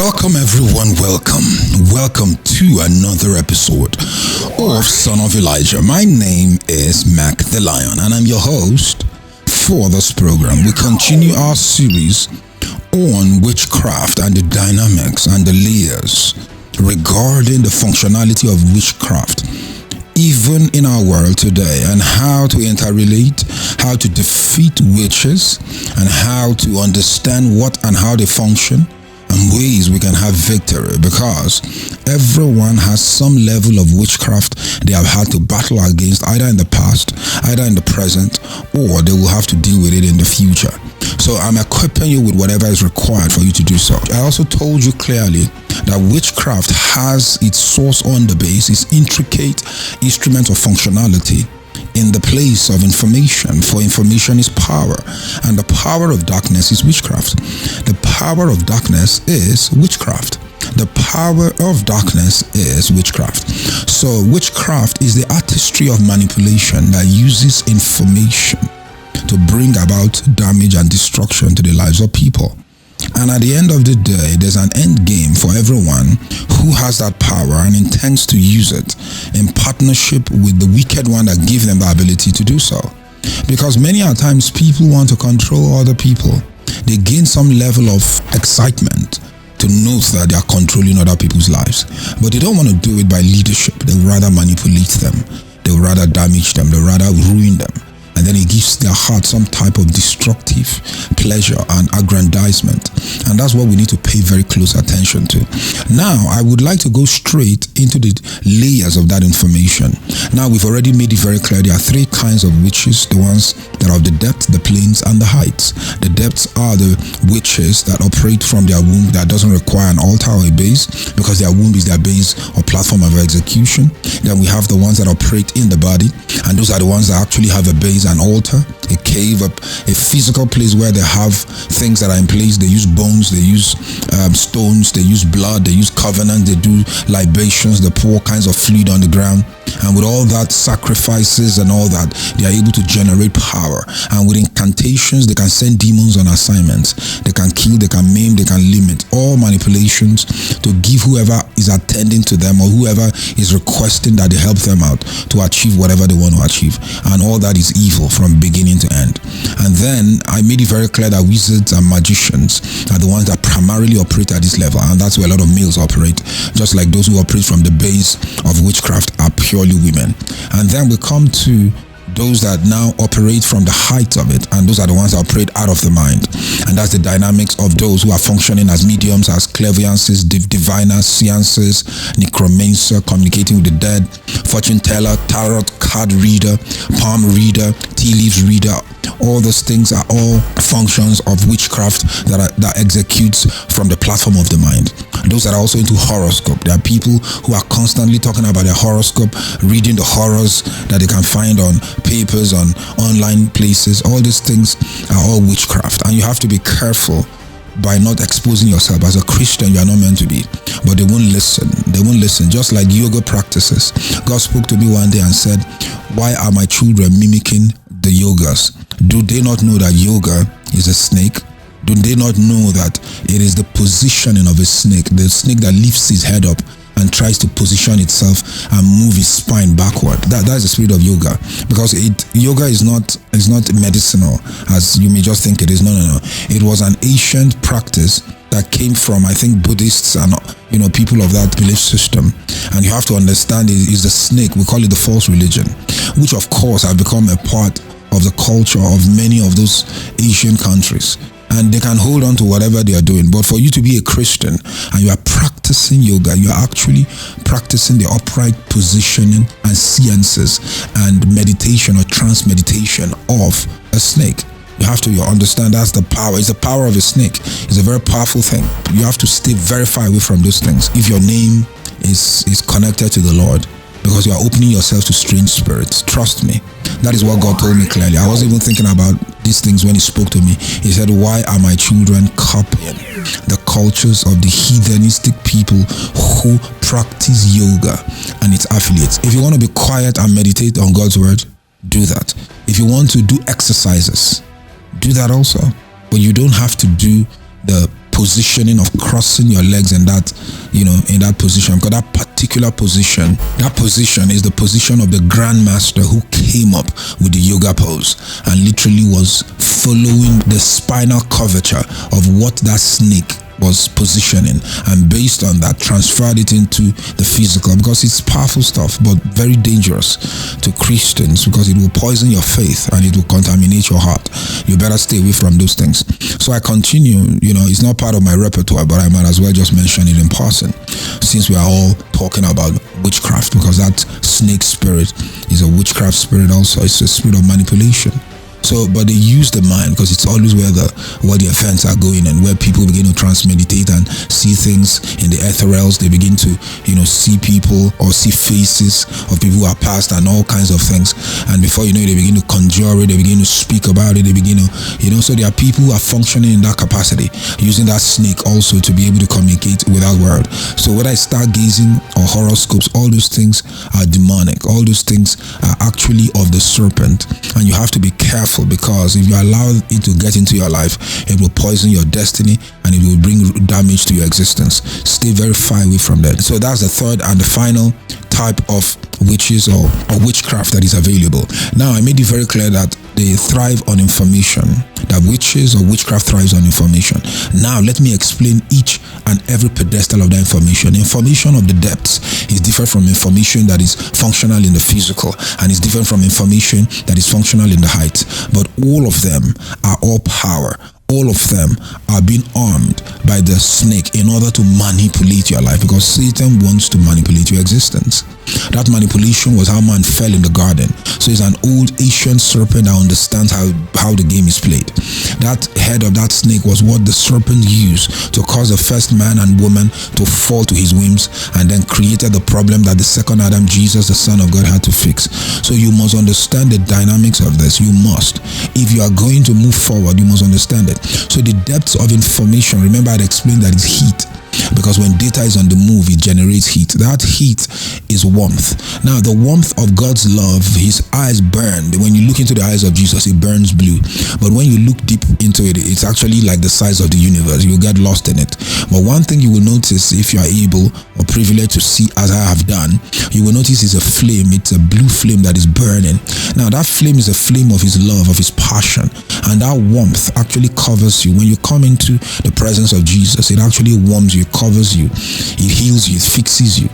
Welcome everyone, welcome to another episode of Son of Elijah. My name is Mac the Lion and I'm your host for this program. We continue our series on witchcraft and the dynamics and the layers regarding the functionality of witchcraft even in our world today, and how to interrelate, how to defeat witches, and how to understand what and how they function, and ways we can have victory, because everyone has some level of witchcraft they have had to battle against, either in the past, either in the present, or they will have to deal with it in the future. So I'm equipping you with whatever is required for you to do so. I also told you clearly that witchcraft has its source on the base, its intricate instrument of functionality in the place of information, for information is power, and the power of darkness is witchcraft. The power of darkness is witchcraft. The power of darkness is witchcraft. So witchcraft is the artistry of manipulation that uses information to bring about damage and destruction to the lives of people. And at the end of the day, there's an end game for everyone who has that power and intends to use it in partnership with the wicked one that gave them the ability to do so. Because many a times people want to control other people. They gain some level of excitement to know that they are controlling other people's lives. But they don't want to do it by leadership. They would rather manipulate them. They would rather damage them. They would rather ruin them. And then it gives their heart some type of destructive pleasure and aggrandizement. And that's what we need to pay very close attention to. Now, I would like to go straight into the layers of that information. Now, we've already made it very clear there are three kinds of witches: the ones that are of the depths, the plains, and the heights. The depths are the witches that operate from their womb, that doesn't require an altar or a base, because their womb is their base or platform of execution. Then we have the ones that operate in the body, and those are the ones that actually have a base, an altar, a cave, a physical place where they have things that are in place. They use bones, they use stones, they use blood, they use covenant, they do libations, they pour kinds of fluid on the ground. And with all that sacrifices and all that, they are able to generate power. And with incantations, they can send demons on assignments. They can kill, they can maim, they can limit. All manipulations to give whoever is attending to them or whoever is requesting that they help them out to achieve whatever they want to achieve. And all that is evil from beginning to end. And then I made it very clear that wizards and magicians are the ones that primarily operate at this level. And that's where a lot of males operate. Just like those who operate from the base of witchcraft are purely women. And then we come to those that now operate from the height of it, and those are the ones that operate out of the mind. And that's the dynamics of those who are functioning as mediums, as clairvoyances, diviners, seances, necromancer, communicating with the dead, fortune teller, tarot card reader, palm reader, tea leaves reader. All those things are all functions of witchcraft that executes from the platform of the mind. Those that are also into horoscope. There are people who are constantly talking about their horoscope, reading the horrors that they can find on papers, on online places. All these things are all witchcraft, and you have to be careful by not exposing yourself. As a Christian, you are not meant to be. But they won't listen. They won't listen. Just like yoga practices. God spoke to me one day and said, "Why are my children mimicking the yogas? Do they not know that yoga is a snake? Do they not know that it is the positioning of a snake, the snake that lifts his head up and tries to position itself and move his spine backward? That is the spirit of yoga. Because yoga is not medicinal, as you may just think it is. No. It was an ancient practice that came from, I think, Buddhists and people of that belief system. And you have to understand, it is the snake. We call it the false religion, which of course have become a part of the culture of many of those Asian countries. And they can hold on to whatever they are doing. But for you to be a Christian and you are practicing yoga, you are actually practicing the upright positioning and seances and meditation or trance meditation of a snake. You have to understand that's the power. It's the power of a snake. It's a very powerful thing. You have to stay very far away from those things if your name is connected to the Lord, because you are opening yourself to strange spirits. Trust me. That is what God told me clearly. I wasn't even thinking about these things when He spoke to me. He said, "Why are my children copying the cultures of the heathenistic people who practice yoga and its affiliates?" If you want to be quiet and meditate on God's word, do that. If you want to do exercises, do that also. But you don't have to do the positioning of crossing your legs in that, in that position. Because that particular position, is the position of the grandmaster who came up with the yoga pose and literally was following the spinal curvature of what that snake was positioning, and based on that transferred it into the physical, because it's powerful stuff but very dangerous to Christians, because it will poison your faith and it will contaminate your heart. You better stay away from those things. So I continue, it's not part of my repertoire, but I might as well just mention it in passing, since we are all talking about witchcraft, because that snake spirit is a witchcraft spirit also. It's a spirit of manipulation. So, but they use the mind, because it's always where the offense are going, and where people begin to transmeditate and see things in the ethereals. They begin to, see people or see faces of people who are past and all kinds of things. And before you know it, they begin to conjure it, they begin to speak about it, they begin to, so there are people who are functioning in that capacity, using that snake also to be able to communicate without word. So whether I start gazing or horoscopes, all those things are demonic. All those things are actually of the serpent, and you have to be careful, because if you allow it to get into your life, it will poison your destiny and it will bring damage to your existence. Stay very far away from that. So that's the third and the final type of witches or witchcraft that is available. Now, I made it very clear that they thrive on information, that witches or witchcraft thrives on information. Now, let me explain each and every pedestal of that information. Information of the depths is different from information that is functional in the physical, and is different from information that is functional in the height. But all of them are all power. All of them are being armed by the snake in order to manipulate your life, because Satan wants to manipulate your existence. That manipulation was how man fell in the garden. So it's an old ancient serpent that understands how the game is played. That head of that snake was what the serpent used to cause the first man and woman to fall to his whims, and then created the problem that the second Adam, Jesus, the Son of God, had to fix. So you must understand the dynamics of this. You must. If you are going to move forward, you must understand it. So the depths of information, remember I explained that it's heat. Because when data is on the move, it generates heat. That heat is warmth. Now, the warmth of God's love, his eyes burn. When you look into the eyes of Jesus, it burns blue. But when you look deep into it, it's actually like the size of the universe. You'll get lost in it. But one thing you will notice, if you are able or privileged to see as I have done, you will notice it's a flame. It's a blue flame that is burning. Now, that flame is a flame of his love, of his passion. And that warmth actually covers you. When you come into the presence of Jesus, it actually warms you, covers you, it heals you, it fixes you.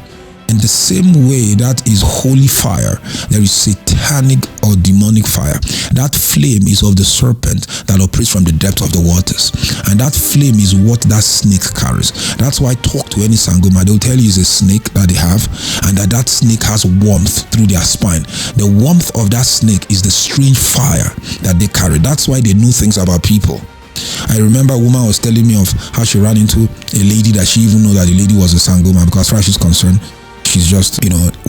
In the same way that is holy fire, there is satanic or demonic fire. That flame is of the serpent that operates from the depth of the waters, and that flame is what that snake carries. That's why talk to any sangoma, they'll tell you it's a snake that they have, and that snake has warmth through their spine. The warmth of that snake is the strange fire that they carry. That's why they know things about people. I remember a woman was telling me of how she ran into a lady that she even knew that the lady was a sangoma, because as far as she's concerned, she's just,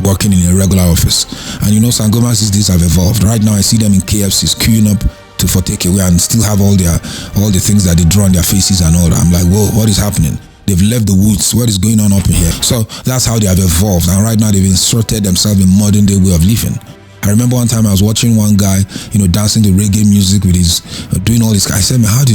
working in a regular office. And sangomas these days have evolved. Right now I see them in KFCs queuing up for takeaway, and still have all the things that they draw on their faces and all that. I'm like, whoa, what is happening? They've left the woods. What is going on up in here? So that's how they have evolved. And right now they've inserted themselves in modern day way of living. I remember one time I was watching one guy, dancing to reggae music with his, doing all this. I said, man, I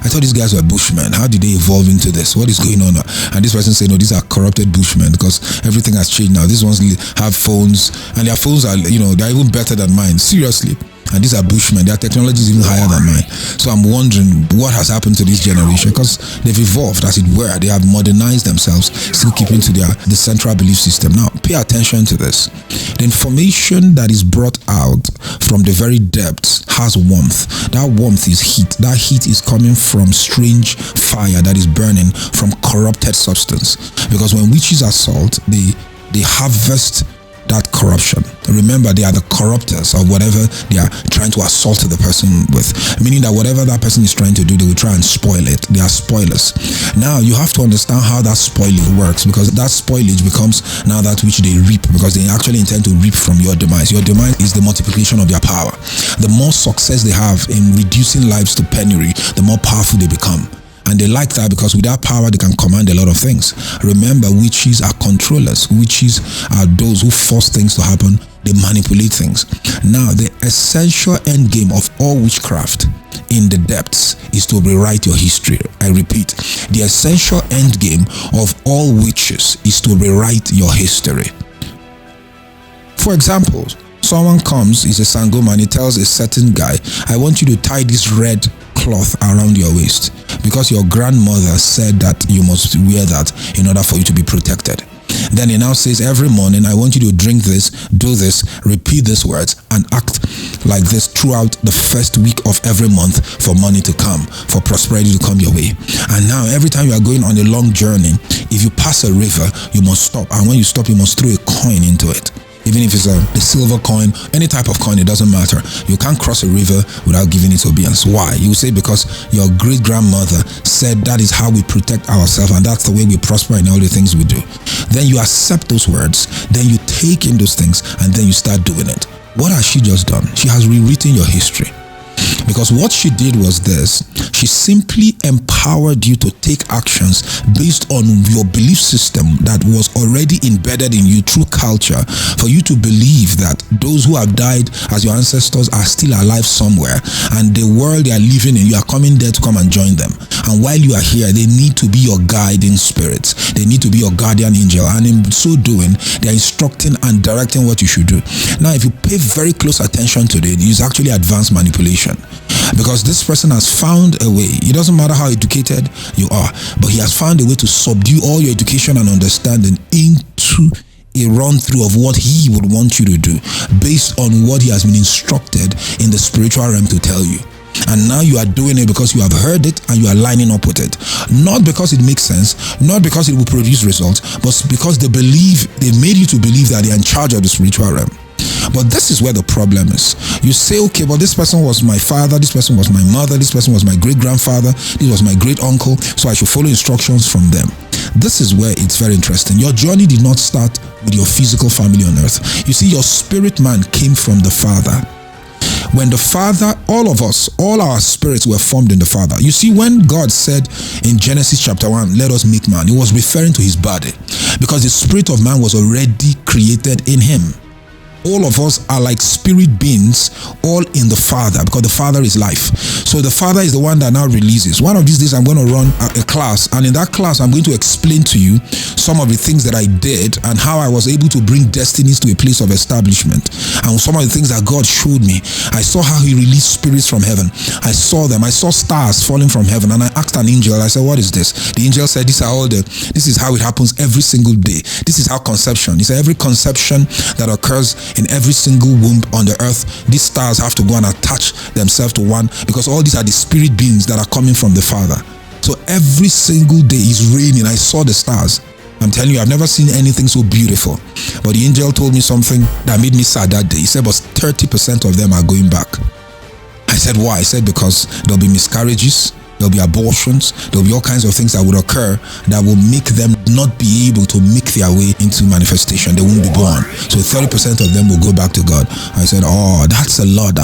thought these guys were bushmen. How did they evolve into this? What is going on? And this person said, no, these are corrupted bushmen, because everything has changed now. These ones have phones, and their phones are, they're even better than mine. Seriously. And these are bushmen. Their technology is even higher than mine. So I'm wondering what has happened to this generation, because they've evolved, as it were. They have modernized themselves, still keeping to the central belief system. Now, pay attention to this. The information that is brought out from the very depths has warmth. That warmth is heat. That heat is coming from strange fire that is burning from corrupted substance. Because when witches assault, they harvest that corruption. Remember, they are the corruptors of whatever they are trying to assault the person with. Meaning that whatever that person is trying to do, they will try and spoil it. They are spoilers. Now, you have to understand how that spoiling works, because that spoilage becomes now that which they reap, because they actually intend to reap from your demise. Your demise is the multiplication of their power. The more success they have in reducing lives to penury, the more powerful they become. And they like that, because with that power, they can command a lot of things. Remember, witches are controllers. Witches are those who force things to happen They manipulate things. Now, the essential end game of all witchcraft in the depths is to rewrite your history. I repeat, the essential end game of all witches is to rewrite your history. For example, someone comes, is a Sangoma, and he tells a certain guy, I want you to tie this red cloth around your waist because your grandmother said that you must wear that in order for you to be protected. Then he now says, every morning, I want you to drink this, do this, repeat these words, and act like this throughout the first week of every month for money to come, for prosperity to come your way. And now, every time you are going on a long journey, if you pass a river, you must stop. And when you stop, you must throw a coin into it. Even if it's a silver coin, any type of coin, it doesn't matter. You can't cross a river without giving it obedience. Why? You say because your great-grandmother said that is how we protect ourselves and that's the way we prosper in all the things we do. Then you accept those words, then you take in those things, and then you start doing it. What has she just done? She has rewritten your history. Because what she did was this: she simply empowered you to take actions based on your belief system that was already embedded in you through culture, for you to believe that those who have died as your ancestors are still alive somewhere, and the world they are living in, you are coming there to come and join them. And while you are here, they need to be your guiding spirits. They need to be your guardian angel, and in so doing, they are instructing and directing what you should do. Now, if you pay very close attention to it, it's actually advanced manipulation. Because this person has found a way. It doesn't matter how educated you are, but he has found a way to subdue all your education and understanding into a run-through of what he would want you to do based on what he has been instructed in the spiritual realm to tell you. And now you are doing it because you have heard it and you are lining up with it. Not because it makes sense, not because it will produce results, but because they made you to believe that they are in charge of the spiritual realm. But this is where the problem is. You say, okay, but this person was my father, this person was my mother, this person was my great-grandfather, this was my great-uncle, so I should follow instructions from them. This is where it's very interesting. Your journey did not start with your physical family on earth. You see, your spirit man came from the Father. When the Father, all of us, all our spirits were formed in the Father. You see, when God said in Genesis chapter 1, let us make man, he was referring to his body, because the spirit of man was already created in him. All of us are like spirit beings, all in the Father, because the Father is life. So the Father is the one that now releases. One of these days I'm going to run a class, and in that class I'm going to explain to you some of the things that I did and how I was able to bring destinies to a place of establishment. And some of the things that God showed me, I saw how he released spirits from heaven. I saw them. I saw stars falling from heaven, and I asked an angel, I said, what is this? The angel said, this is how it happens every single day. This is how conception. He said, every conception that occurs in every single womb on the earth, these stars have to go and attach themselves to one, because all these are the spirit beings that are coming from the Father. So every single day is raining. I saw the stars. I'm telling you, I've never seen anything so beautiful. But the angel told me something that made me sad that day. He said, but 30% of them are going back. I said, why? I said, because there'll be miscarriages, there'll be abortions, there'll be all kinds of things that would occur that will make them not be able to make their way into manifestation. They won't be born. So 30% of them will go back to God. I said, oh, that's a lot.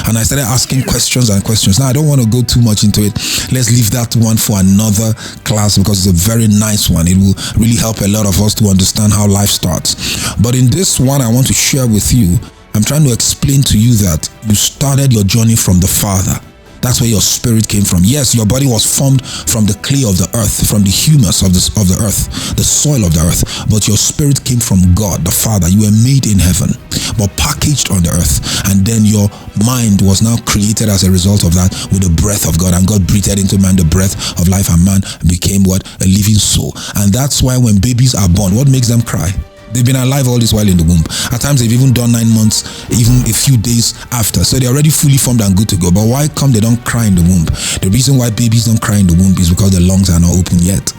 And I started asking questions and questions. Now, I don't want to go too much into it. Let's leave that one for another class, because it's a very nice one. It will really help a lot of us to understand how life starts. But in this one, I want to share with you, I'm trying to explain to you that you started your journey from the Father. That's where your spirit came from. Yes, your body was formed from the clay of the earth, from the humus of the earth, the soil of the earth. But your spirit came from God, the Father. You were made in heaven, but packaged on the earth. And then your mind was now created as a result of that with the breath of God. And God breathed into man the breath of life, and man became what? A living soul. And that's why when babies are born, what makes them cry? They've been alive all this while in the womb. At times they've even done 9 months, even a few days after. So they're already fully formed and good to go. But why come they don't cry in the womb? The reason why babies don't cry in the womb is because the lungs are not open yet.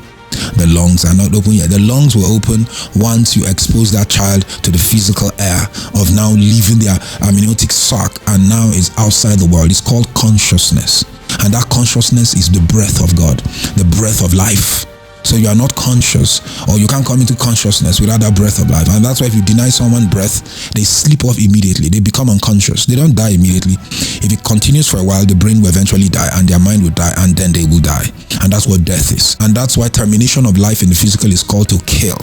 The lungs are not open yet. The lungs will open once you expose that child to the physical air of now leaving their amniotic sac, and now is outside the world. It's called consciousness. And that consciousness is the breath of God, the breath of life. So you are not conscious, or you can't come into consciousness without that breath of life. And that's why if you deny someone breath, they sleep off immediately. They become unconscious. They don't die immediately. If it continues for a while, the brain will eventually die, and their mind will die, and then they will die. And that's what death is. And that's why termination of life in the physical is called to kill.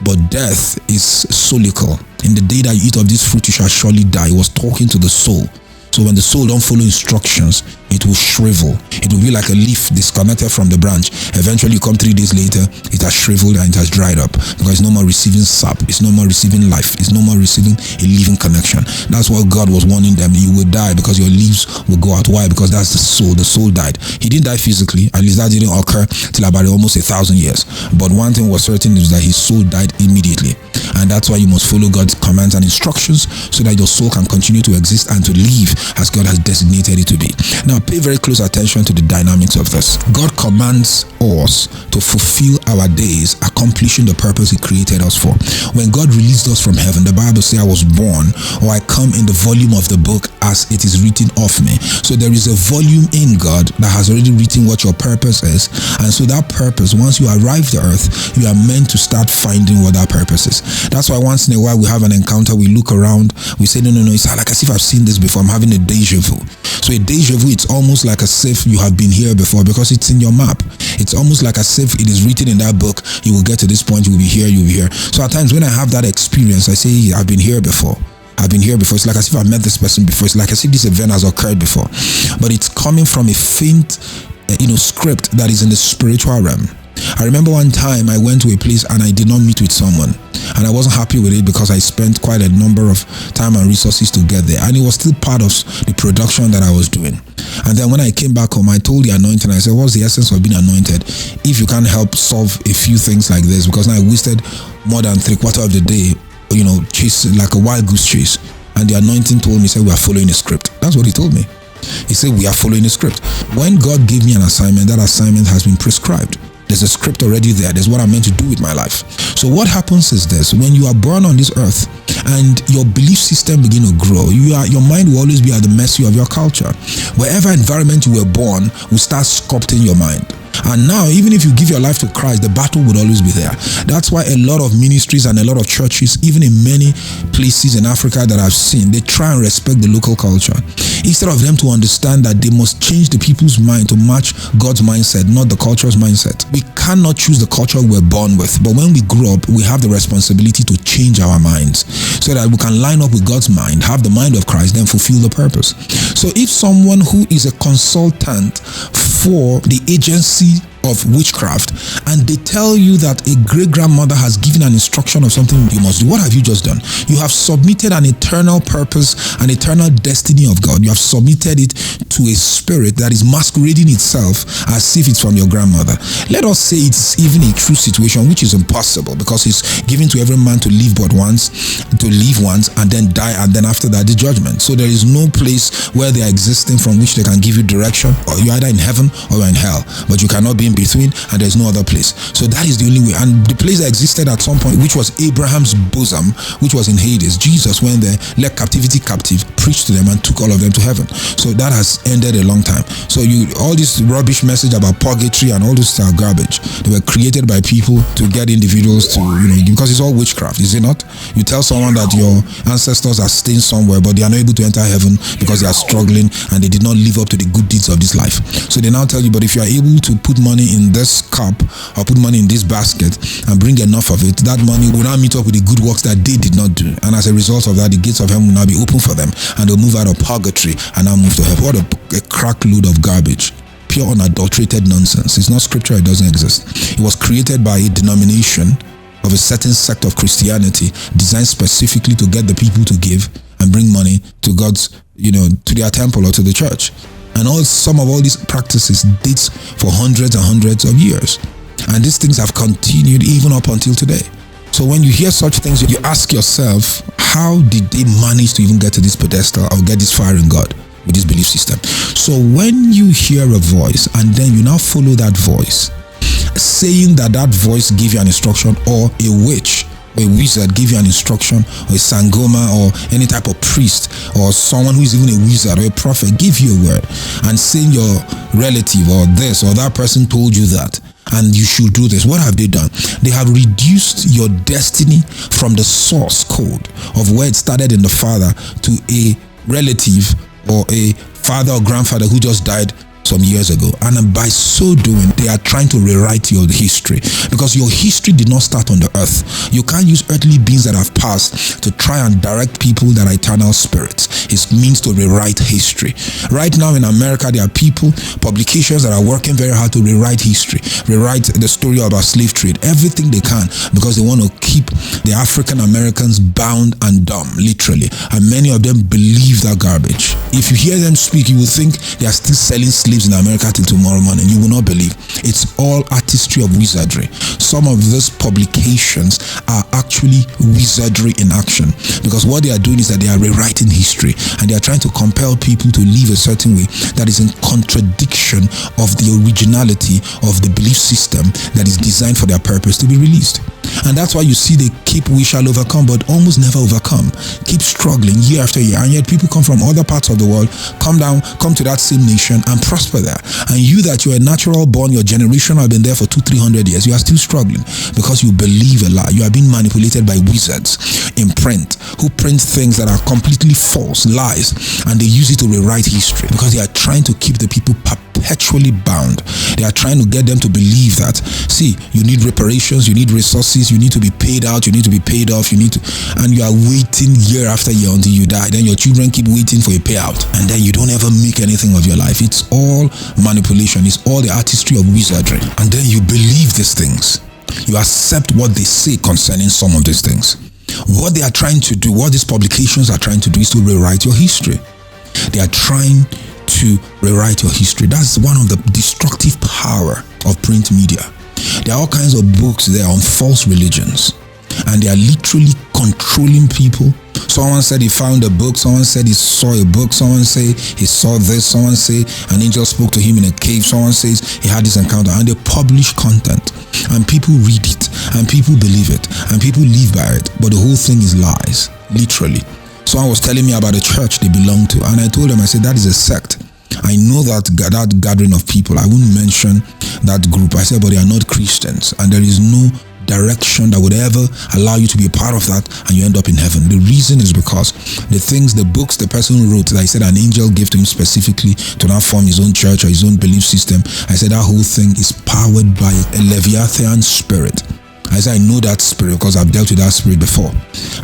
but death is solical. In the day that you eat of this fruit, you shall surely die. He was talking to the soul. So when the soul don't follow instructions, it will shrivel. It will be like a leaf disconnected from the branch. Eventually, you come 3 days later, it has shriveled and it has dried up because it's no more receiving sap. It's no more receiving life. It's no more receiving a living connection. That's what God was warning them. You will die because your leaves will go out. Why? Because that's the soul. The soul died. He didn't die physically. At least that didn't occur till about almost 1,000 years. But one thing was certain is that his soul died immediately. And that's why you must follow God's commands and instructions so that your soul can continue to exist and to live as God has designated it to be. Now, pay very close attention to the dynamics of this. God commands us to fulfill our days, accomplishing the purpose he created us for. When God released us from heaven, the Bible says, I was born, or I come in the volume of the book as it is written of me. So there is a volume in God that has already written what your purpose is. And so that purpose, once you arrive to earth, you are meant to start finding what that purpose is. That's why once in a while we have an encounter, we look around, we say, no, it's like as if I've seen this before. I'm having a deja vu. So a deja vu, it's almost like as if you have been here before because it's in your map. It's almost like as if it is written in that book. You will get to this point, you will be here, you'll be here. So at times when I have that experience, I say, I've been here before. It's like as if I've met this person before. It's like as if this event has occurred before. But it's coming from a faint, script that is in the spiritual realm. I remember one time I went to a place and I did not meet with someone, and I wasn't happy with it because I spent quite a number of time and resources to get there, and it was still part of the production that I was doing. And then when I came back home, I told the anointing, I said, what's the essence of being anointed if you can't help solve a few things like this? Because now I wasted more than 3/4 of the day, chasing like a wild goose chase. And the anointing told me, said, we are following a script. That's what he told me. He said, we are following a script. When God gave me an assignment, that assignment has been prescribed. There's a script already there. There's what I'm meant to do with my life. So what happens is this: when you are born on this earth and your belief system begin to grow, your mind will always be at the mercy of your culture. Wherever environment you were born will start sculpting your mind. And now, even if you give your life to Christ, the battle would always be there. That's why a lot of ministries and a lot of churches, even in many places in Africa that I've seen, they try and respect the local culture. Instead of them to understand that they must change the people's mind to match God's mindset, not the culture's mindset. We cannot choose the culture we're born with, but when we grow up, we have the responsibility to change our minds so that we can line up with God's mind, have the mind of Christ, then fulfill the purpose. So if someone who is a consultant for the agency of witchcraft, and they tell you that a great-grandmother has given an instruction of something you must do, what have you just done? You have submitted an eternal purpose, an eternal destiny of God. You have submitted it to a spirit that is masquerading itself as if it's from your grandmother. Let us say it's even a true situation, which is impossible because it's given to every man to live but once, to live once, and then die, and then after that the judgment. So there is no place where they are existing from which they can give you direction, or you're either in heaven or you're in hell, but you cannot be in between, and there's no other place. So that is the only way. And the place that existed at some point, which was Abraham's bosom, which was in Hades, Jesus went there, led captivity captive, preached to them, and took all of them to heaven. So that has ended a long time. So all this rubbish message about purgatory and all this are garbage. They were created by people to get individuals to, because it's all witchcraft, is it not? You tell someone that your ancestors are staying somewhere, but they are not able to enter heaven because they are struggling and they did not live up to the good deeds of this life. So they now tell you, but if you are able to put money in this cup or put money in this basket and bring enough of it, that money will now meet up with the good works that they did not do, and as a result of that, the gates of heaven will now be open for them, and they'll move out of purgatory and now move to heaven. What a crack load of garbage. Pure unadulterated nonsense. It's not scripture, it doesn't exist. It was created by a denomination of a certain sect of Christianity designed specifically to get the people to give and bring money to God's, to their temple or to the church. And some of all these practices dates for hundreds and hundreds of years. And these things have continued even up until today. So when you hear such things, you ask yourself, how did they manage to even get to this pedestal or get this far in God with this belief system? So when you hear a voice and then you now follow that voice, saying that voice gave you an instruction, or a witch or a wizard give you an instruction, or a sangoma or any type of priest or someone who is even a wizard or a prophet give you a word and saying your relative or this or that person told you that and you should do this, what have they done? They have reduced your destiny from the source code of where it started in the father to a relative or a father or grandfather who just died some years ago, and by so doing, they are trying to rewrite your history, because your history did not start on the earth. You can't use earthly beings that have passed to try and direct people that are eternal spirits. It means to rewrite history. Right now in America, there are people, publications that are working very hard to rewrite history, rewrite the story of our slave trade, everything they can, because they want to keep the African Americans bound and dumb, literally. And many of them believe that garbage. If you hear them speak, you will think they are still selling slaves in America till tomorrow morning. You will not believe. It's all artistry of wizardry. Some of these publications are actually wizardry in action, because what they are doing is that they are rewriting history, and they are trying to compel people to live a certain way that is in contradiction of the originality of the belief system that is designed for their purpose to be released. And that's why you see they keep "we shall overcome," but almost never overcome. Keep struggling year after year, and yet people come from other parts of the world, come to that same nation and prosper there. And you that you're a natural born, your generation have been there for 200-300 years, you are still struggling because you believe a lie. You are being manipulated by wizards in print, who print things that are completely false, lies, and they use it to rewrite history, because they are trying to keep the people perpetually bound. They are trying to get them to believe that, see, you need reparations, you need resources, you need to be paid out, you need to be paid off, and you are waiting year after year until you die. Then your children keep waiting for a payout, and then you don't ever make anything of your life. It's all manipulation. It's all the artistry of wizardry. And then you believe these things. You accept what they say concerning some of these things. What they are trying to do, what these publications are trying to do, is to rewrite your history. They are trying to rewrite your history. That's one of the destructive power of print media. There are all kinds of books there on false religions, and they are literally controlling people. Someone said he found a book, someone said he saw a book, someone say he saw this, someone say an angel spoke to him in a cave, someone says he had this encounter, and they publish content, and people read it, and people believe it, and people live by it, but the whole thing is lies, literally. Someone was telling me about a church they belong to, and I told them, I said, that is a sect. I know that gathering of people, I wouldn't mention that group. I said, but they are not Christians, and there is no direction that would ever allow you to be a part of that and you end up in heaven. The reason is because the books the person wrote, that I said an angel gave to him specifically to now form his own church or his own belief system, I said that whole thing is powered by a Leviathan spirit. I said, I know that spirit because I've dealt with that spirit before.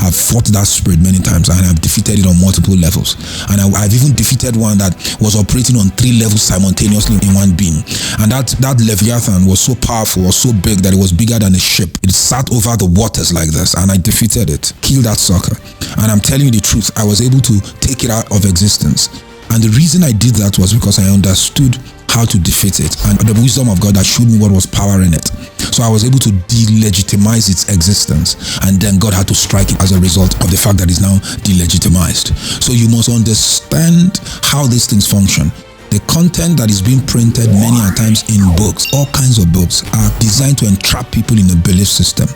I've fought that spirit many times, and I've defeated it on multiple levels. And I've even defeated one that was operating on 3 levels simultaneously in one being. And that Leviathan was so powerful, was so big that it was bigger than a ship. It sat over the waters like this, and I defeated it, killed that sucker. And I'm telling you the truth, I was able to take it out of existence. And the reason I did that was because I understood how to defeat it, and the wisdom of God that showed me what was power in it. So I was able to delegitimize its existence, and then God had to strike it as a result of the fact that it's now delegitimized. So you must understand how these things function. The content that is being printed many a times in books, all kinds of books, are designed to entrap people in a belief system.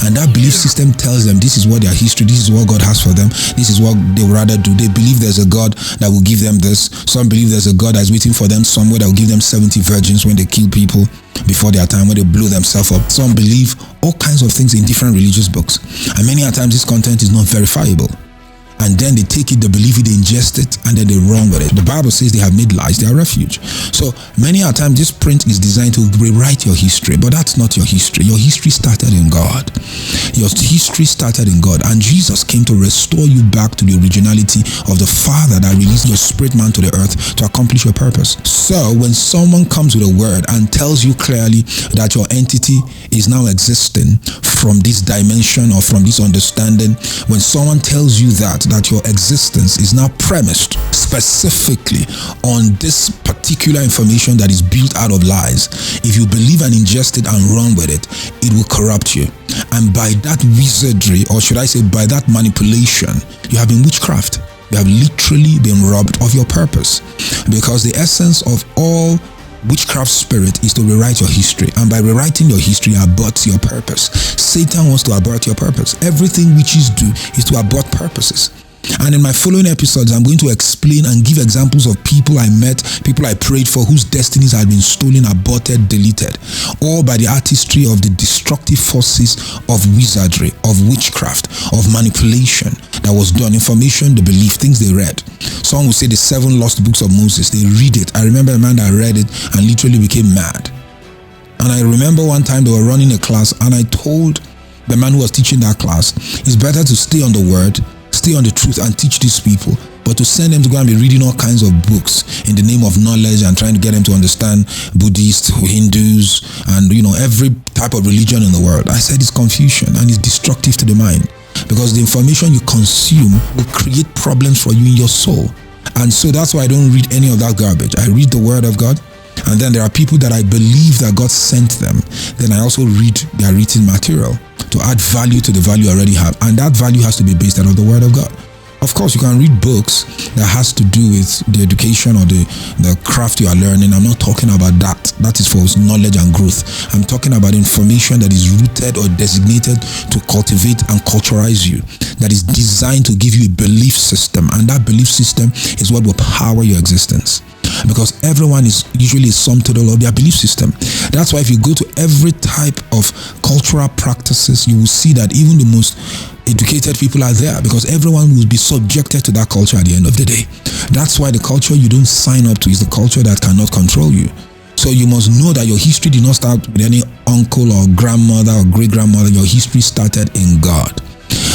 And that belief system tells them this is what their history, this is what God has for them, this is what they would rather do. They believe there's a God that will give them this. Some believe there's a God that's waiting for them somewhere that will give them 70 virgins when they kill people before their time, when they blow themselves up. Some believe all kinds of things in different religious books. And many a times this content is not verifiable. And then they take it, they believe it, they ingest it, and then they run with it. The Bible says they have made lies their refuge. So many a time this print is designed to rewrite your history, but that's not your history. Your history started in God. Your history started in God, and Jesus came to restore you back to the originality of the Father that released your spirit man to the earth to accomplish your purpose. So when someone comes with a word and tells you clearly that your entity is now existing from this dimension or from this understanding, when someone tells you that your existence is now premised specifically on this particular information that is built out of lies, if you believe and ingest it and run with it, it will corrupt you. And by that wizardry, or should I say by that manipulation, you have been witchcraft. You have literally been robbed of your purpose. Because the essence of all witchcraft spirit is to rewrite your history, and by rewriting your history aborts your purpose. Satan wants to abort your purpose. Everything witches do is to abort purposes. And in my following episodes, I'm going to explain and give examples of people I met, people I prayed for, whose destinies had been stolen, aborted, deleted, all by the artistry of the destructive forces of wizardry, of witchcraft, of manipulation that that was done, information, the belief, things they read. Some would say the 7 lost books of Moses, they read it. I remember a man that read it and literally became mad. And I remember one time they were running a class, and I told the man who was teaching that class, it's better to stay on the word, stay on the truth, and teach these people, but to send them to go and be reading all kinds of books in the name of knowledge and trying to get them to understand Buddhists, Hindus, and every type of religion in the world. I said it's confusion and it's destructive to the mind, because the information you consume will create problems for you in your soul. And so that's why I don't read any of that garbage. I read the word of God, and then there are people that I believe that God sent them. Then I also read their written material to add value to the value I already have, and that value has to be based out of the word of God. Of course, you can read books that has to do with the education or the craft you are learning. I'm not talking about that. That is for knowledge and growth. I'm talking about information that is rooted or designated to cultivate and culturalize you, that is designed to give you a belief system, and that belief system is what will power your existence. Because everyone is usually a sum total of their belief system. That's why if you go to every type of cultural practices, you will see that even the most educated people are there, because everyone will be subjected to that culture at the end of the day. That's why the culture you don't sign up to is the culture that cannot control you. So you must know that your history did not start with any uncle or grandmother or great-grandmother. Your history started in God.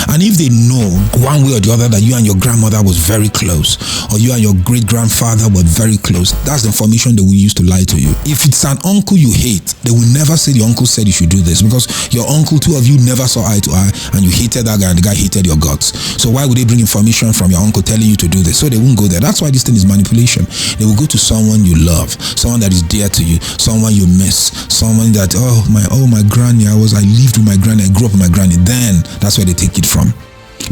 And if they know one way or the other that you and your grandmother was very close, or you and your great-grandfather were very close, that's the information they will use to lie to you. If it's an uncle you hate, they will never say the uncle said you should do this, because your uncle, 2 of you never saw eye to eye, and you hated that guy and the guy hated your guts. So why would they bring information from your uncle telling you to do this? So they won't go there. That's why this thing is manipulation. They will go to someone you love, someone that is dear to you, someone you miss, someone that, oh my granny, I lived with my granny, I grew up with my granny. Then that's where they take it from.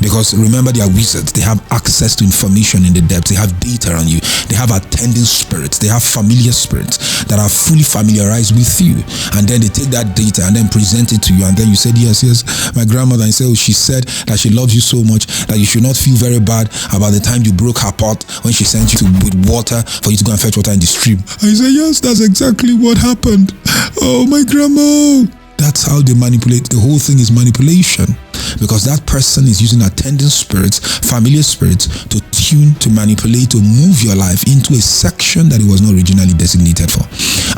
Because remember, they are wizards. They have access to information in the depths. They have data on you. They have attending spirits. They have familiar spirits that are fully familiarized with you. And then they take that data and then present it to you. And then you said, yes, my grandmother. And you say, oh, she said that she loves you so much that you should not feel very bad about the time you broke her pot when she sent you with water for you to go and fetch water in the stream. And you say, yes, that's exactly what happened. Oh, my grandma. That's how they manipulate. The whole thing is manipulation, because that person is using attending spirits, familiar spirits, to tune, to manipulate, to move your life into a section that it was not originally designated for.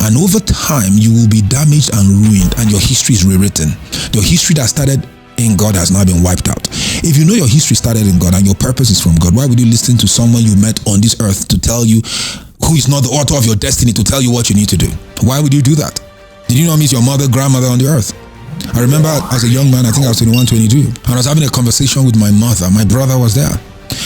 And over time, you will be damaged and ruined, and your history is rewritten. Your history that started in God has now been wiped out. If you know your history started in God and your purpose is from God, why would you listen to someone you met on this earth to tell you, who is not the author of your destiny, to tell you what you need to do? Why would you do that? Did you not meet your mother, grandmother on the earth? I remember as a young man, I think I was 21, 22, and I was having a conversation with my mother. My brother was there.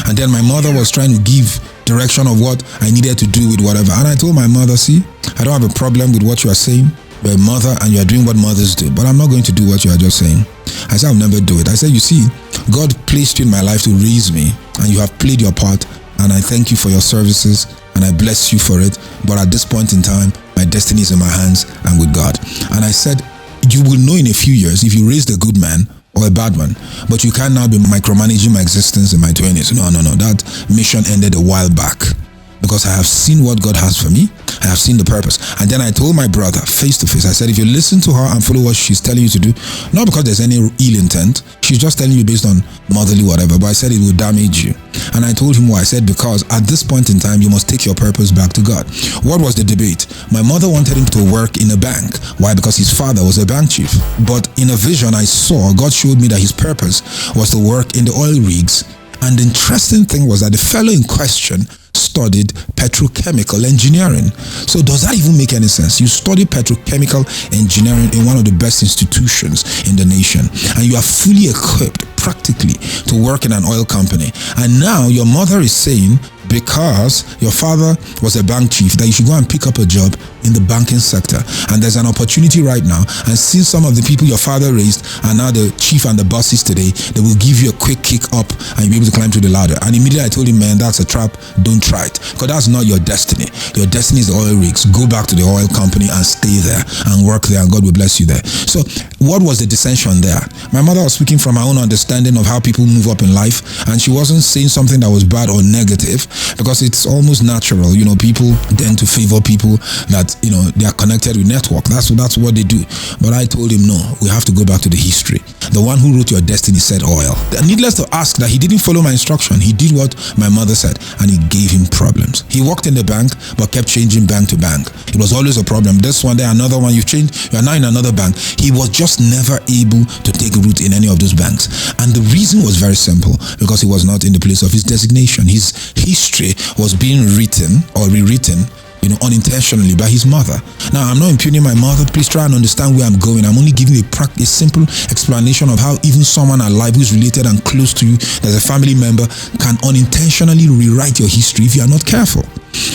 And then my mother was trying to give direction of what I needed to do with whatever. And I told my mother, see, I don't have a problem with what you are saying. You're a mother and you are doing what mothers do, but I'm not going to do what you are just saying. I said, I'll never do it. I said, you see, God placed you in my life to raise me, and you have played your part, and I thank you for your services, and I bless you for it. But at this point in time, my destiny is in my hands and with God. And I said, you will know in a few years if you raised a good man or a bad one, but you can't now be micromanaging my existence in my 20s. No. That mission ended a while back, because I have seen what God has for me. I have seen the purpose. And then I told my brother face to face, I said, if you listen to her and follow what she's telling you to do, not because there's any ill intent, she's just telling you based on motherly whatever, but I said it will damage you. And I told him why. I said, because at this point in time, you must take your purpose back to God. What was the debate? My mother wanted him to work in a bank. Why? Because his father was a bank chief. But in a vision I saw, God showed me that his purpose was to work in the oil rigs. And the interesting thing was that the fellow in question studied petrochemical engineering. So does that even make any sense? You study petrochemical engineering in one of the best institutions in the nation, and you are fully equipped practically to work in an oil company. And now your mother is saying, because your father was a bank chief, that you should go and pick up a job in the banking sector. And there's an opportunity right now, and since some of the people your father raised are now the chief and the bosses today, they will give you a quick kick up and you'll be able to climb through the ladder. And immediately I told him, man, that's a trap. Don't try it, because that's not your destiny. Your destiny is the oil rigs. Go back to the oil company and stay there and work there, and God will bless you there. So what was the dissension there? My mother was speaking from her own understanding of how people move up in life, and she wasn't saying something that was bad or negative, because it's almost natural. People tend to favor people that they are connected with network. That's what they do. But I told him, no, we have to go back to the history. The one who wrote your destiny said oil. Needless to ask that he didn't follow my instruction. He did what my mother said, and it gave him problems. He worked in the bank, but kept changing bank to bank. It was always a problem. This one, there, another one, you changed, you are now in another bank. He was just never able to take root in any of those banks. And the reason was very simple, because he was not in the place of his designation. His history was being written or rewritten, unintentionally by his mother. Now, I'm not impugning my mother. Please try and understand where I'm going. I'm only giving you a simple explanation of how even someone alive who's related and close to you, as a family member, can unintentionally rewrite your history if you are not careful.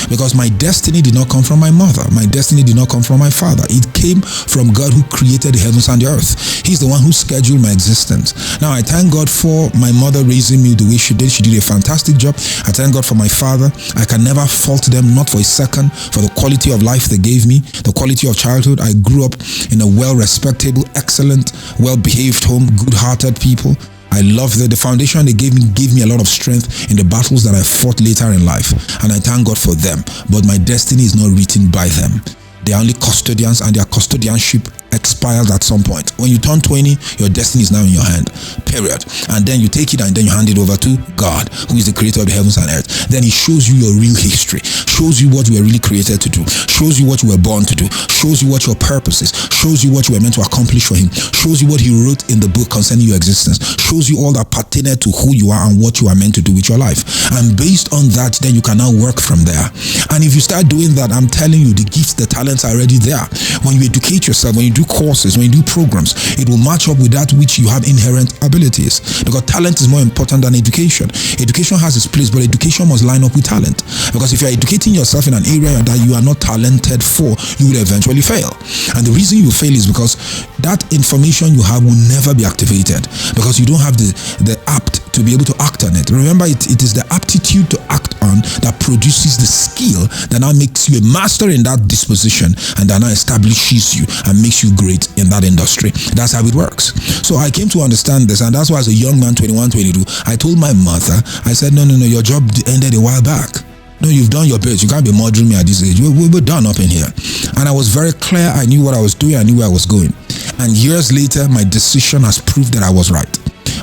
Because my destiny did not come from my mother. My destiny did not come from my father. It came from God who created the heavens and the earth. He's the one who scheduled my existence. Now, I thank God for my mother raising me the way she did. She did a fantastic job. I thank God for my father. I can never fault them, not for a second, for the quality of life they gave me, the quality of childhood. I grew up in a well-respectable, excellent, well-behaved home, good-hearted people. I love that the foundation they gave me a lot of strength in the battles that I fought later in life, and I thank God for them. But my destiny is not written by them. They are only custodians, and their custodianship expires at some point. When you turn 20, your destiny is now in your hand, period. And then you take it and then you hand it over to God, who is the creator of the heavens and earth. Then he shows you your real history, shows you what you were really created to do, shows you what you were born to do, shows you what your purpose is, shows you what you were meant to accomplish for him, shows you what he wrote in the book concerning your existence, shows you all that pertained to who you are and what you are meant to do with your life. And based on that, then you can now work from there. And if you start doing that, I'm telling you, the gifts, the talents are already there. When you educate yourself, when you do courses, when you do programs, it will match up with that which you have inherent abilities, because talent is more important than education. Education has its place, but education must line up with talent, because if you are educating yourself in an area that you are not talented for, you will eventually fail. And the reason you fail is because that information you have will never be activated, because you don't have the apt to be able to act on it. Remember, it is the aptitude to act on that produces the skill that now makes you a master in that disposition, and that now establishes you and makes you great in that industry. That's how it works. So I came to understand this, and that's why as a young man, 21, 22, I told my mother, I said, no, your job ended a while back. No, you've done your best. You can't be murdering me at this age. We're done up in here. And I was very clear. I knew what I was doing. I knew where I was going. And years later, my decision has proved that I was right.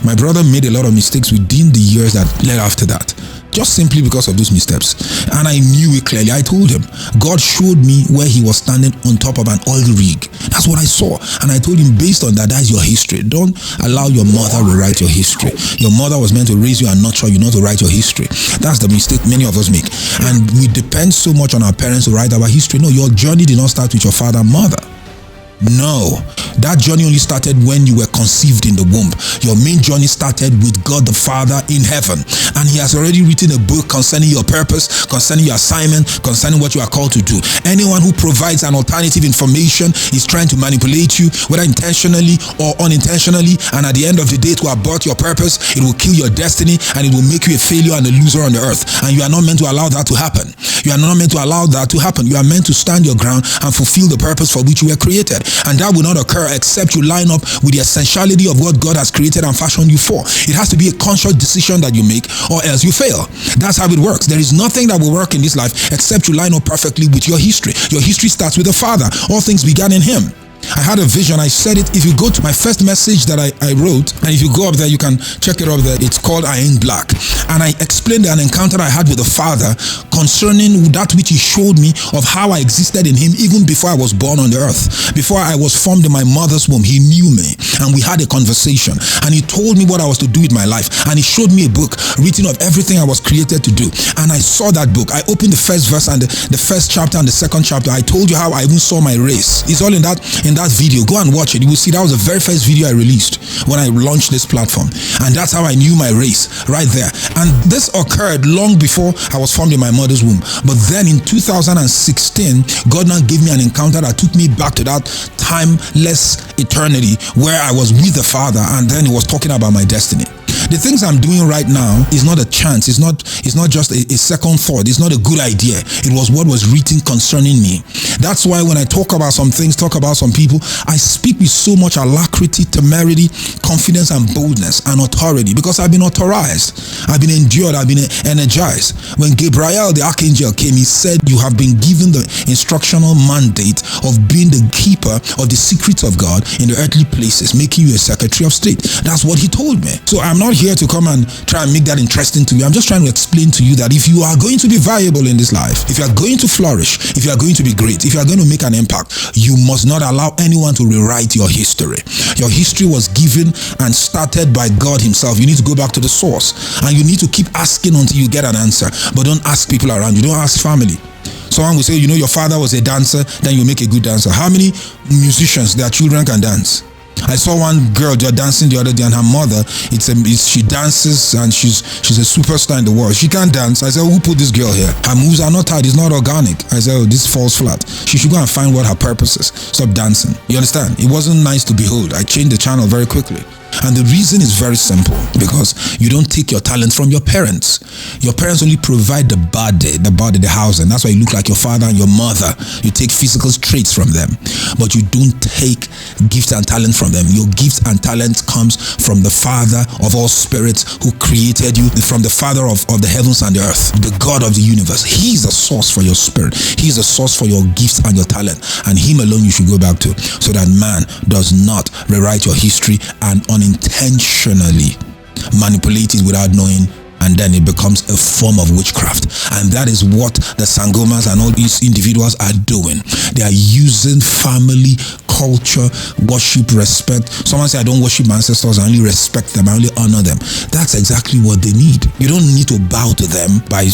My brother made a lot of mistakes within the years that led after that, just simply because of those missteps. And I knew it clearly. I told him, God showed me where he was standing on top of an oil rig. That's what I saw. And I told him, based on that is your history. Don't allow your mother to write your history. Your mother was meant to raise you and nurture you, not to write your history. That's the mistake many of us make. And we depend so much on our parents to write our history. No, your journey did not start with your father and mother. No, that journey only started when you were conceived in the womb. Your main journey started with God the Father in heaven, and he has already written a book concerning your purpose, concerning your assignment, concerning what you are called to do. Anyone who provides an alternative information is trying to manipulate you, whether intentionally or unintentionally, and at the end of the day, to abort your purpose, it will kill your destiny, and it will make you a failure and a loser on the earth. And you are not meant to allow that to happen. You are not meant to allow that to happen. You are meant to stand your ground and fulfill the purpose for which you were created. And that will not occur except you line up with the essentiality of what God has created and fashioned you for. It has to be a conscious decision that you make, or else you fail. That's how it works. There is nothing that will work in this life except you line up perfectly with your history. Your history starts with the Father. All things began in him. I had a vision. I said it. If you go to my first message that I wrote, and if you go up there, you can check it up there. It's called I Ain't Black. And I explained an encounter I had with the Father concerning that which he showed me of how I existed in him even before I was born on the earth. Before I was formed in my mother's womb, he knew me, and we had a conversation, and he told me what I was to do with my life, and he showed me a book written of everything I was created to do. And I saw that book. I opened the first verse and the first chapter and the second chapter. I told you how I even saw my race. It's all in that video. Go and watch it. You will see that was the very first video I released when I launched this platform, and that's how I knew my race right there. And this occurred long before I was formed in my mother's womb. But then in 2016, God now gave me an encounter that took me back to that timeless eternity where I was with the Father, and then he was talking about my destiny. The things I'm doing right now is not a chance. It's not just a second thought. It's not a good idea. It was what was written concerning me. That's why when I talk about some things, talk about some people, I speak with so much alacrity, temerity, confidence and boldness and authority, because I've been authorized, I've been endured, I've been energized. When Gabriel, the archangel, came, he said, you have been given the instructional mandate of being the keeper of the secrets of God in the earthly places, making you a secretary of state. That's what he told me. So I'm not here to come and try and make that interesting to you. I'm just trying to explain to you that if you are going to be viable in this life, if you are going to flourish, if you are going to be great, if you are going to make an impact, you must not allow anyone to rewrite your history. Your history was given and started by God himself. You need to go back to the source, and you need to keep asking until you get an answer. But don't ask people around you. Don't ask family. Someone will say, you know, your father was a dancer, then you make a good dancer. How many musicians, their children can dance? I saw one girl just dancing the other day, and her mother, she dances and she's a superstar in the world. She can't dance. I said, who put this girl here? Her moves are not tight. It's not organic. I said, oh, this falls flat. She should go and find what her purpose is. Stop dancing. You understand? It wasn't nice to behold. I changed the channel very quickly. And the reason is very simple, because you don't take your talent from your parents. Your parents only provide the body, the house, and that's why you look like your father and your mother. You take physical traits from them, but you don't take gifts and talent from them. Your gifts and talent comes from the Father of all spirits who created you, from the Father of the heavens and the earth, the God of the universe. He's the source for your spirit. He's the source for your gifts and your talent, and him alone you should go back to, so that man does not rewrite your history and unintentionally manipulate it without knowing, and then it becomes a form of witchcraft. And that is what the Sangomas and all these individuals are doing. They are using family, culture, worship, respect. Someone say, I don't worship my ancestors, I only respect them, I only honor them. That's exactly what they need. You don't need to bow to them by,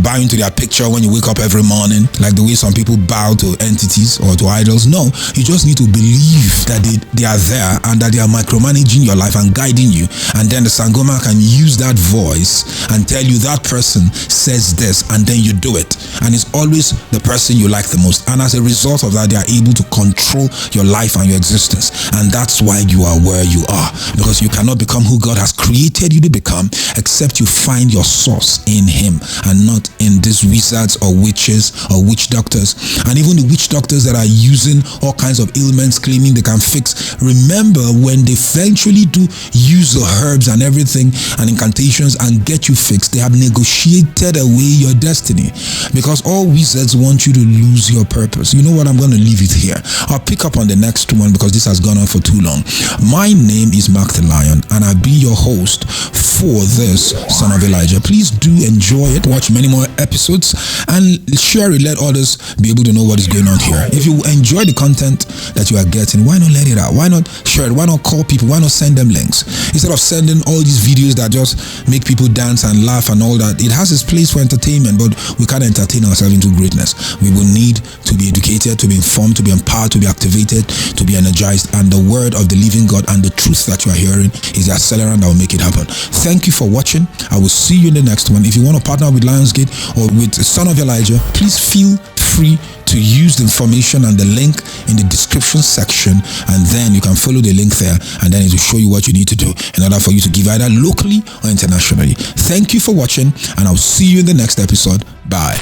bowing to their picture when you wake up every morning, like the way some people bow to entities or to idols. No, you just need to believe that they are there, and that they are micromanaging your life and guiding you. And then the Sangoma can use that voice and tell you that person says this, and then you do it. And it's always the person you like the most. And as a result of that, they are able to control your life and your existence. And that's why you are where you are, because you cannot become who God has created you to become except you find your source in him, and not in these wizards or witches or witch doctors. And even the witch doctors that are using all kinds of ailments, claiming they can fix. Remember, when they eventually do use the herbs and everything and incantations and get you fixed, they have negotiated away your destiny, because all wizards want you to lose your purpose. You know what? I'm going to leave it here. I'll pick up on the next one, because this has gone on for too long. My name is Mark the Lion, and I'll be your host for this Son of Elijah. Please do enjoy it. Watch many more episodes and share it. Let others be able to know what is going on here. If you enjoy the content that you are getting, why not let it out? Why not share it? Why not call people? Why not send them links? Instead of sending all these videos that just make people dance and laugh and all that. It has its place for entertainment, but we can't entertain ourselves into greatness. We will need to be educated, to be informed, to be empowered, to be activated, to be energized, and the word of the living God and the truth that you are hearing is the accelerant that will make it happen. Thank you for watching. I will see you in the next one. If you want to partner with Lionsgate or with Son of Elijah, please feel free to use the information and the link in the description section, and then you can follow the link there, and then it will show you what you need to do in order for you to give either locally or internationally. Thank you for watching, and I'll see you in the next episode. Bye.